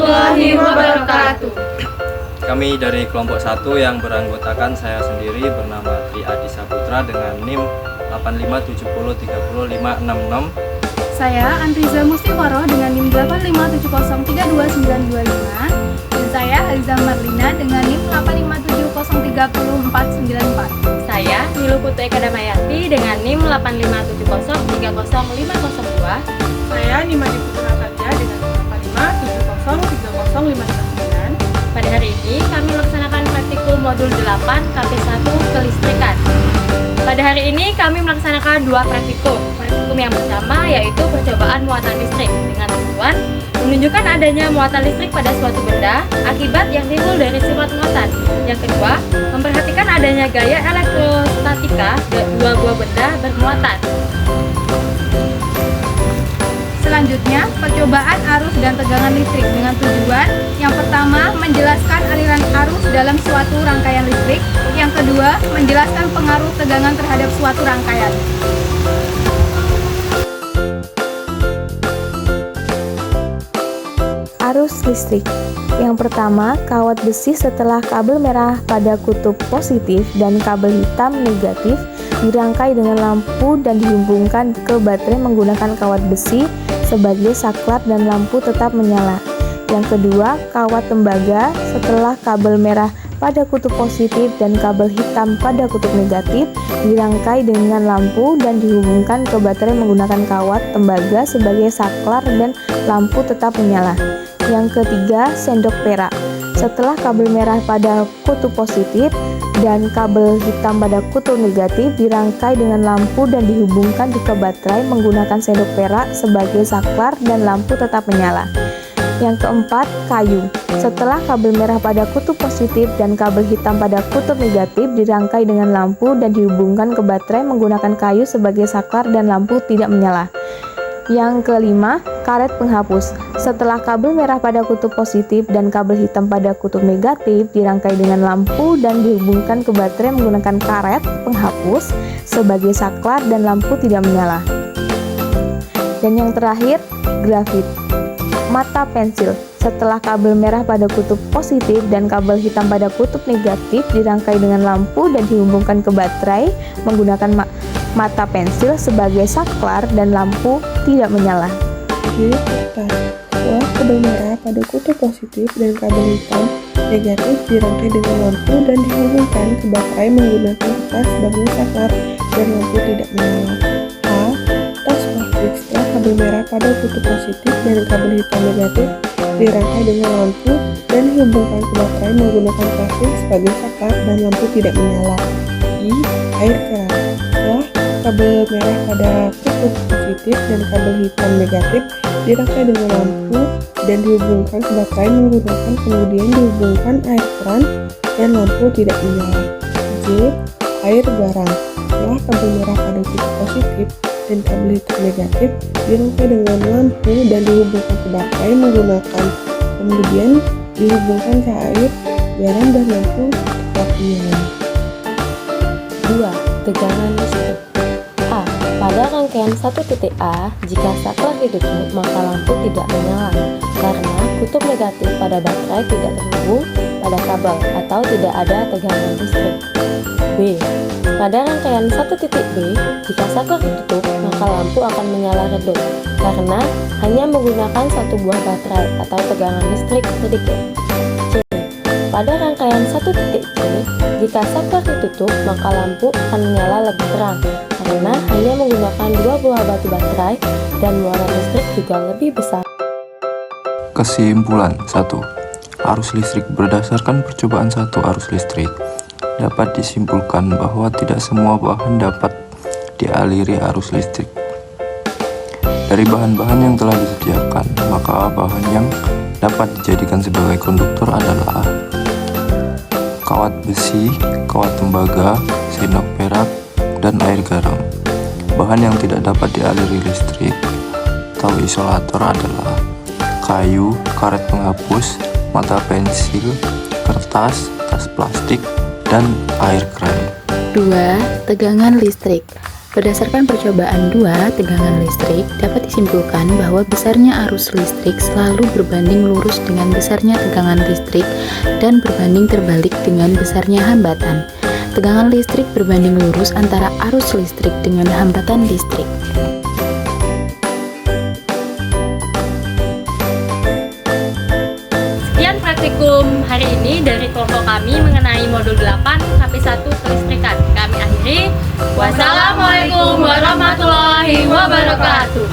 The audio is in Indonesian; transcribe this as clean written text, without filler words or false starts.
warahmatullahi wabarakatuh. Kami dari kelompok 1 yang beranggotakan saya sendiri bernama Tri Adi Saputra dengan NIM 8570305666. Saya Andriza Mustiwaro dengan NIM 85703295. Dan saya Aliza Marlina dengan NIM 8570300494. Saya Nilu Putri Kadamayati dengan NIM 8570300502. Saya Nimadi Putra Karya dengan 85703059. Pada hari ini kami melaksanakan praktikum modul 8 KP1 Kelistrikan. Pada hari ini kami melaksanakan 2 praktikum. Praktikum yang pertama yaitu percobaan muatan listrik dengan tujuan menunjukkan adanya muatan listrik pada suatu benda akibat yang timbul dari sifat muatan. Yang kedua, memperhatikan adanya gaya elektrostatika dua buah benda bermuatan. Selanjutnya, percobaan arus dan tegangan listrik dengan tujuan yang pertama, menjelaskan aliran arus dalam suatu rangkaian listrik. Yang kedua, menjelaskan pengaruh tegangan terhadap suatu rangkaian. Arus listrik. Yang pertama, kawat besi setelah kabel merah pada kutub positif dan kabel hitam negatif dirangkai dengan lampu dan dihubungkan ke baterai menggunakan kawat besi sebagai saklar dan lampu tetap menyala. Yang kedua, kawat tembaga setelah kabel merah pada kutub positif dan kabel hitam pada kutub negatif dirangkai dengan lampu dan dihubungkan ke baterai menggunakan kawat tembaga sebagai saklar dan lampu tetap menyala. Yang ketiga, sendok perak. Setelah kabel merah pada kutub positif dan kabel hitam pada kutub negatif dirangkai dengan lampu dan dihubungkan ke baterai menggunakan sendok perak sebagai saklar dan lampu tetap menyala. Yang keempat, kayu. Setelah kabel merah pada kutub positif dan kabel hitam pada kutub negatif dirangkai dengan lampu dan dihubungkan ke baterai menggunakan kayu sebagai saklar dan lampu tidak menyala. Yang kelima, karet penghapus. Setelah kabel merah pada kutub positif dan kabel hitam pada kutub negatif dirangkai dengan lampu dan dihubungkan ke baterai menggunakan karet penghapus sebagai saklar dan lampu tidak menyala. Dan yang terakhir, grafit. Mata pensil. Setelah kabel merah pada kutub positif dan kabel hitam pada kutub negatif dirangkai dengan lampu dan dihubungkan ke baterai menggunakan mata pensil sebagai saklar dan lampu tidak menyala. Jadi setelah kabel merah pada kutub positif dan kabel hitam negatif dirangkai dengan lampu dan dihubungkan ke baterai menggunakan kertas sebagai saklar dan lampu tidak menyala. A. Tas plastik setelah kabel merah pada kutub positif dan kabel hitam negatif dirangkai dengan lampu dan dihubungkan ke baterai menggunakan plastik sebagai saklar dan lampu tidak menyala. I. Air keras. Setelah kabel merah pada kutub positif dan kabel hitam negatif dirangkai dengan lampu dan dihubungkan ke baterai menggunakan kemudian dihubungkan air keran dan lampu tidak menyala. J. Air garam. Setelah kabel merah pada kutub positif dan kabel hitam negatif dirangkai dengan lampu dan dihubungkan ke baterai menggunakan kemudian dihubungkan ke air garam dan lampu tetap menyala. 2. Tegangan listrik. A. Pada rangkaian 1 titik A, jika saklar ditutup maka lampu tidak menyala karena kutub negatif pada baterai tidak terhubung pada kabel atau tidak ada tegangan listrik. B. Pada rangkaian 1 titik B, jika saklar ditutup maka lampu akan menyala redup karena hanya menggunakan satu buah baterai atau tegangan listrik sedikit. C. Pada rangkaian 1 titik C, jika saklar ditutup maka lampu akan menyala lebih terang karena hanya menggunakan 2 buah batu baterai dan muatan listrik juga lebih besar. Kesimpulan 1. Arus listrik. Berdasarkan percobaan 1 arus listrik dapat disimpulkan bahwa tidak semua bahan dapat dialiri arus listrik. Dari bahan-bahan yang telah disediakan, maka bahan yang dapat dijadikan sebagai konduktor adalah kawat besi, kawat tembaga, sendok perak, dan air garam. Bahan yang tidak dapat dialiri listrik atau isolator adalah kayu, karet penghapus, mata pensil, kertas, tas plastik, dan air keran. 2. Tegangan listrik. Berdasarkan percobaan 2, tegangan listrik dapat disimpulkan bahwa besarnya arus listrik selalu berbanding lurus dengan besarnya tegangan listrik dan berbanding terbalik dengan besarnya hambatan. Tegangan listrik berbanding lurus antara arus listrik dengan hambatan listrik. Sekian praktikum hari ini dari kelompok kami mengenai modul 8 KP1 kelistrikan. Kami akhiri. Wassalamualaikum warahmatullahi wabarakatuh.